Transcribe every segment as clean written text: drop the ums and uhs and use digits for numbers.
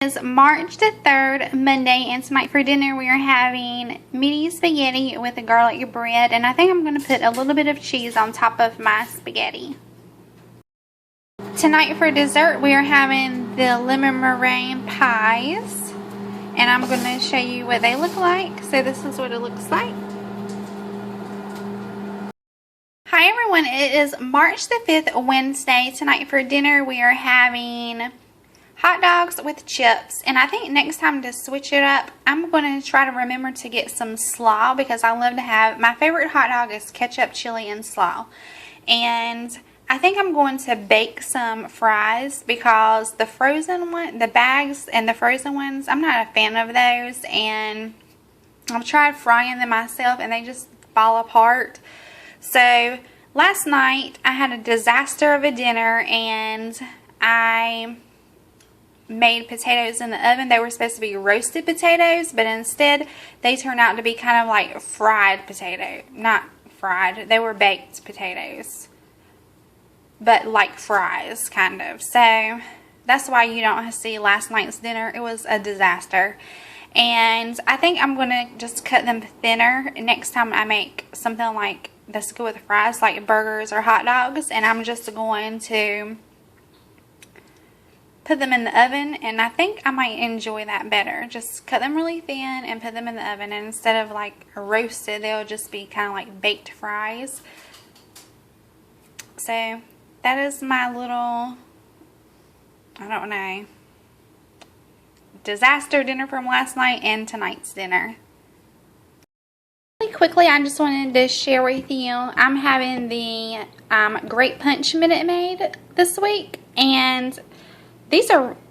It's March the 3rd, Monday, and tonight for dinner we are having meaty spaghetti with a garlic bread, and I think I'm going to put a little bit of cheese on top of my spaghetti. Tonight for dessert we are having the lemon meringue pies, and I'm going to show you what they look like. So this is what it looks like. Hi everyone, it is March the 5th, Wednesday. Tonight for dinner we are having hot dogs with chips, and I think next time to switch it up, I'm going to try to remember to get some slaw, because I love to have, my favorite hot dog is ketchup, chili, and slaw. And I think I'm going to bake some fries, because the frozen one, the bags and the frozen ones, I'm not a fan of those, and I've tried frying them myself and they just fall apart. So last night I had a disaster of a dinner, and I made potatoes in the oven. They were supposed to be roasted potatoes, but instead they turned out to be kind of like fried potato. Not fried, they were baked potatoes, but like fries kind of. So that's why you don't see last night's dinner. It was a disaster, and I think I'm gonna just cut them thinner next time I make something like this good with fries, like burgers or hot dogs, and I'm just going to put them in the oven, and I think I might enjoy that better. Just cut them really thin and put them in the oven, and instead of like roasted, they'll just be kind of like baked fries. So that is my little, I don't know, disaster dinner from last night and tonight's dinner. Really quickly, I just wanted to share with you, I'm having the Grape Punch Minute Maid this week, and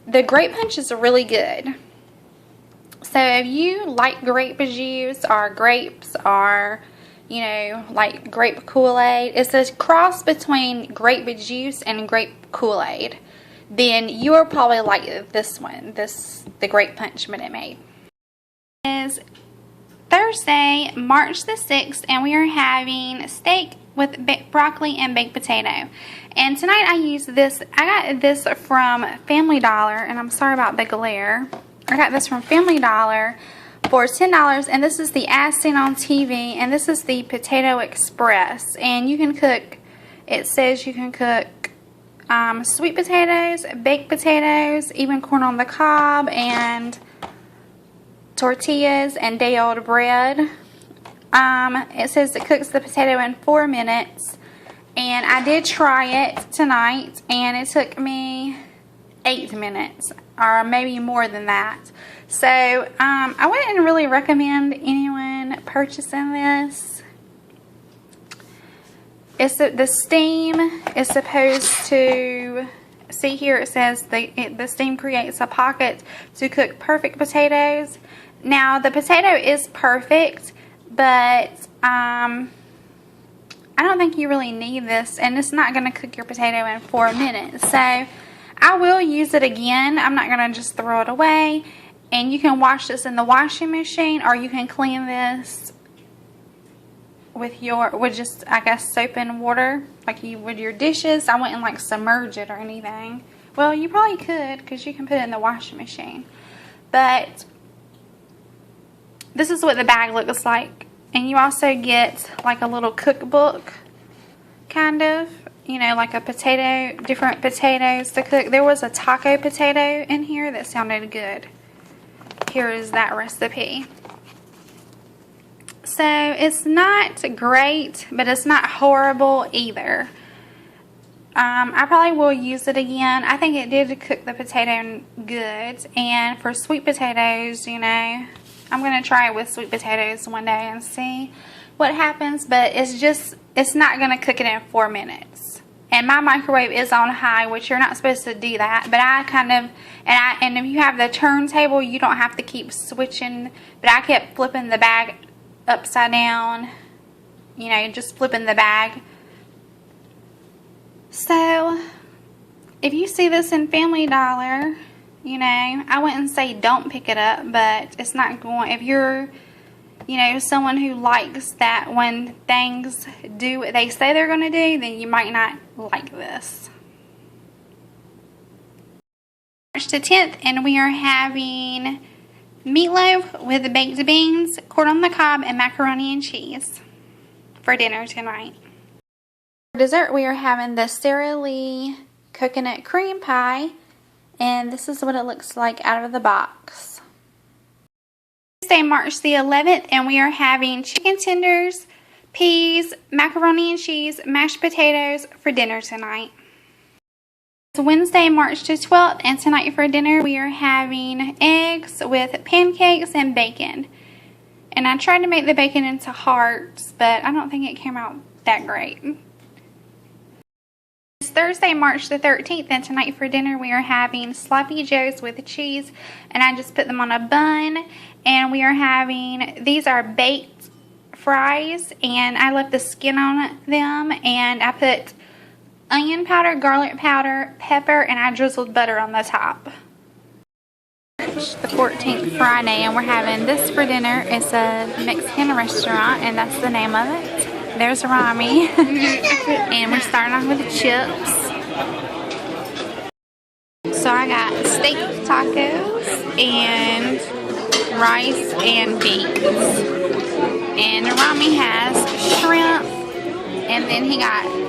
the grape punch is really good. So if you like grape juice or grapes, or you know, like grape Kool-Aid, it's a cross between grape juice and grape Kool-Aid, then you will probably like this one, the Grape Punch Minute Maid. It is Thursday, March the 6th, and we are having steak with broccoli and baked potato. And tonight I use this, I got this from Family Dollar, and I'm sorry about the glare. I got this from Family Dollar for $10, and this is the As Seen on TV, and this is the Potato Express. And you can cook, it says you can cook sweet potatoes, baked potatoes, even corn on the cob, and tortillas, and day-old bread. It says it cooks the potato in 4 minutes, and I did try it tonight, and it took me 8 minutes, or maybe more than that. So I wouldn't really recommend anyone purchasing this. The steam is supposed to, see here it says the steam creates a pocket to cook perfect potatoes. Now the potato is perfect, but I don't think you really need this, and it's not going to cook your potato in 4 minutes. So I will use it again. I'm not going to just throw it away. And you can wash this in the washing machine, or you can clean this with just, I guess, soap and water, like you would your dishes. I wouldn't like submerge it or anything. Well, you probably could, because you can put it in the washing machine. But this is what the bag looks like. And you also get like a little cookbook, kind of, you know, like a potato, different potatoes to cook. There was a taco potato in here that sounded good. Here is that recipe. So it's not great, but it's not horrible either. I probably will use it again. I think it did cook the potato good. And for sweet potatoes, you know, I'm going to try it with sweet potatoes one day and see what happens. But it's not going to cook it in 4 minutes. And my microwave is on high, which you're not supposed to do that. But I kind of, and if you have the turntable, you don't have to keep switching. But I kept flipping the bag upside down, you know, just flipping the bag. So if you see this in Family Dollar, you know, I wouldn't say don't pick it up, but it's not going, if you're, you know, someone who likes that when things do what they say they're going to do, then you might not like this. March the 10th, and we are having meatloaf with baked beans, corn on the cob, and macaroni and cheese for dinner tonight. For dessert, we are having the Sara Lee coconut cream pie, and this is what it looks like out of the box. Tuesday, March the 11th, and we are having chicken tenders, peas, macaroni and cheese, mashed potatoes for dinner tonight. It's Wednesday, March the 12th, and tonight for dinner we are having eggs with pancakes and bacon. And I tried to make the bacon into hearts, but I don't think it came out that great. It's Thursday, March the 13th, and tonight for dinner we are having sloppy joes with cheese, and I just put them on a bun. And we are having, these are baked fries, and I left the skin on them, and I put onion powder, garlic powder, pepper, and I drizzled butter on the top. The 14th, Friday, and we're having this for dinner. It's a Mexican restaurant, and that's the name of it. There's Rami. And we're starting off with the chips. So I got steak tacos and rice and beans. And Rami has shrimp, and then he got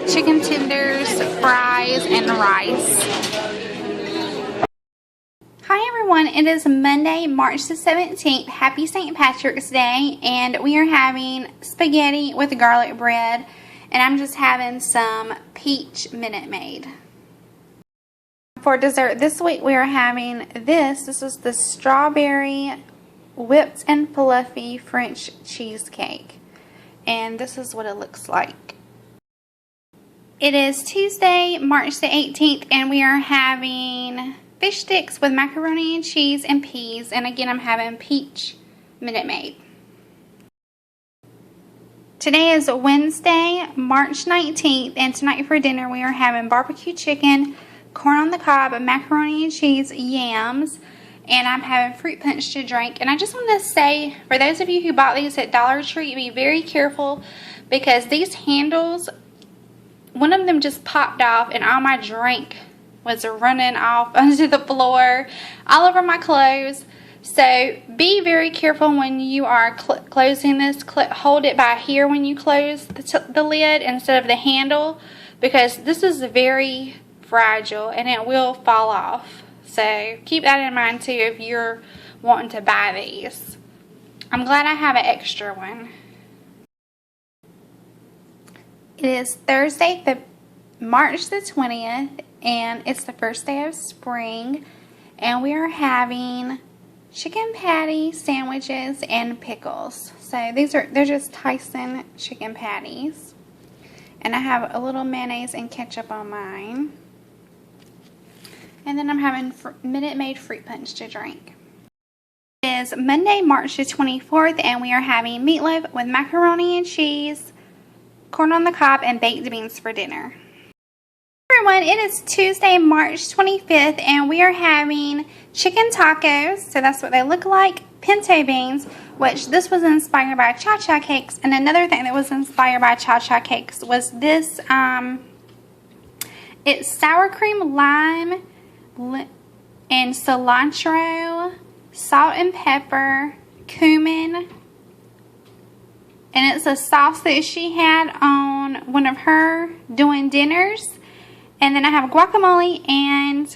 chicken tenders, fries, and rice. Hi everyone, it is Monday, March the 17th. Happy St. Patrick's Day, and we are having spaghetti with garlic bread, and I'm just having some peach Minute Maid. For dessert this week we are having this. This is the strawberry whipped and fluffy French cheesecake, and this is what it looks like. It is Tuesday, March the 18th, and we are having fish sticks with macaroni and cheese and peas, and again I'm having peach Minute Maid. Today is Wednesday, March 19th, and tonight for dinner we are having barbecue chicken, corn on the cob, macaroni and cheese, yams, and I'm having fruit punch to drink. And I just want to say, for those of you who bought these at Dollar Tree, be very careful, because these handles, one of them just popped off and all my drink was running off onto the floor, all over my clothes. So be very careful when you are closing this. Hold it by here when you close the lid instead of the handle, because this is very fragile and it will fall off. So keep that in mind too if you're wanting to buy these. I'm glad I have an extra one. It is Thursday, March the 20th, and it's the first day of spring, and we are having chicken patty sandwiches and pickles. So they're just Tyson chicken patties, and I have a little mayonnaise and ketchup on mine. And then I'm having Minute Maid fruit punch to drink. It is Monday, March the 24th, and we are having meatloaf with macaroni and cheese, corn on the cob, and baked beans for dinner. Everyone, it is Tuesday, March 25th, and we are having chicken tacos. So that's what they look like. Pinto beans, which this was inspired by cha-cha cakes. And another thing that was inspired by cha-cha cakes was this. It's sour cream, lime, and cilantro, salt and pepper, cumin, and it's a sauce that she had on one of her doing dinners. And then I have guacamole and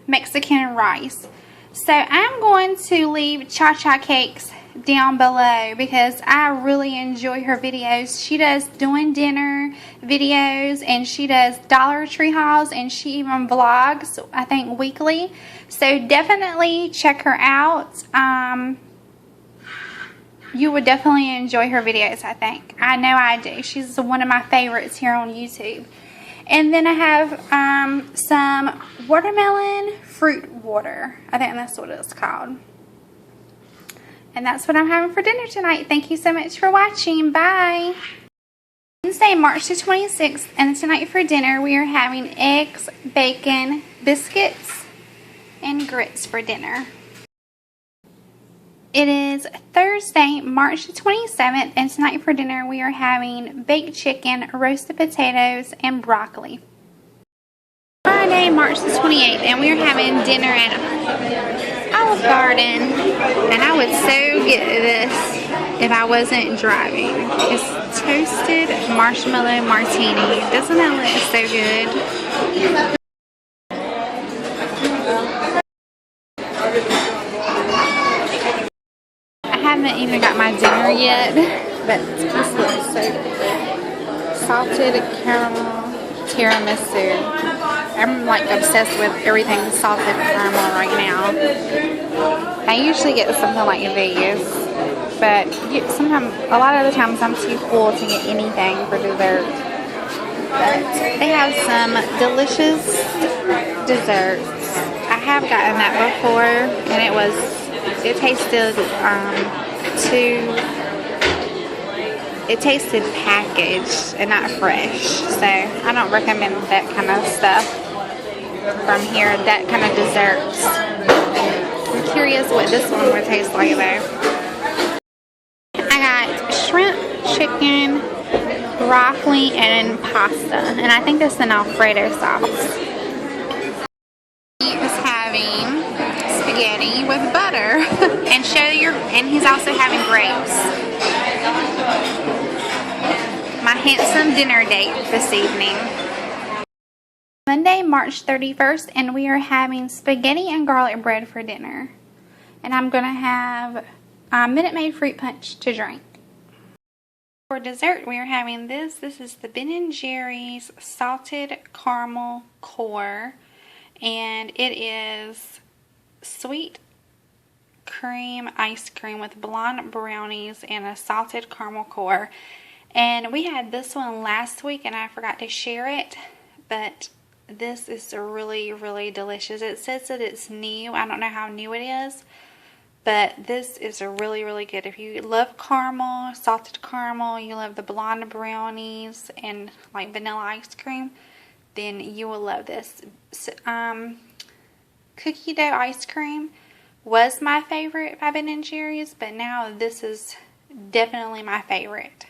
Mexican rice. So I'm going to leave Cha-Cha Cakes down below because I really enjoy her videos. She does doing dinner videos, and she does Dollar Tree hauls, and she even vlogs, I think, weekly. So definitely check her out. You would definitely enjoy her videos, I think. I know I do. She's one of my favorites here on YouTube. And then I have some watermelon fruit water. I think that's what it's called. And that's what I'm having for dinner tonight. Thank you so much for watching. Bye. Wednesday, March the 26th, and tonight for dinner we are having eggs, bacon, biscuits, and grits for dinner. It is Thursday, March 27th, and tonight for dinner we are having baked chicken, roasted potatoes, and broccoli. Friday, March the 28th, and we're having dinner at Olive Garden. And I would so get this if I wasn't driving. It's toasted marshmallow martini. Doesn't that look so good? I haven't even got my dinner yet, but this looks so good. Salted caramel tiramisu. I'm like obsessed with everything salted caramel right now. I usually get something like these, but a lot of the times I'm too full to get anything for dessert. But they have some delicious desserts. I have gotten that before, and it tasted packaged and not fresh. So I don't recommend that kind of stuff from here, that kind of desserts. I'm curious what this one would taste like though. I got shrimp, chicken, broccoli, and pasta. And I think it's an Alfredo sauce. He is having spaghetti with butter. And he's also having grapes. My handsome dinner date this evening. Monday, March 31st, and we are having spaghetti and garlic bread for dinner. And I'm going to have Minute Maid fruit punch to drink. For dessert, we are having this. This is the Ben & Jerry's salted caramel core. And it is sweet cream ice cream with blonde brownies and a salted caramel core. And we had this one last week and I forgot to share it. But this is really, really delicious. It says that it's new. I don't know how new it is. But this is really, really good. If you love caramel, salted caramel, you love the blonde brownies and like vanilla ice cream, then you will love this. Cookie dough ice cream was my favorite by Ben & Jerry's, but now this is definitely my favorite.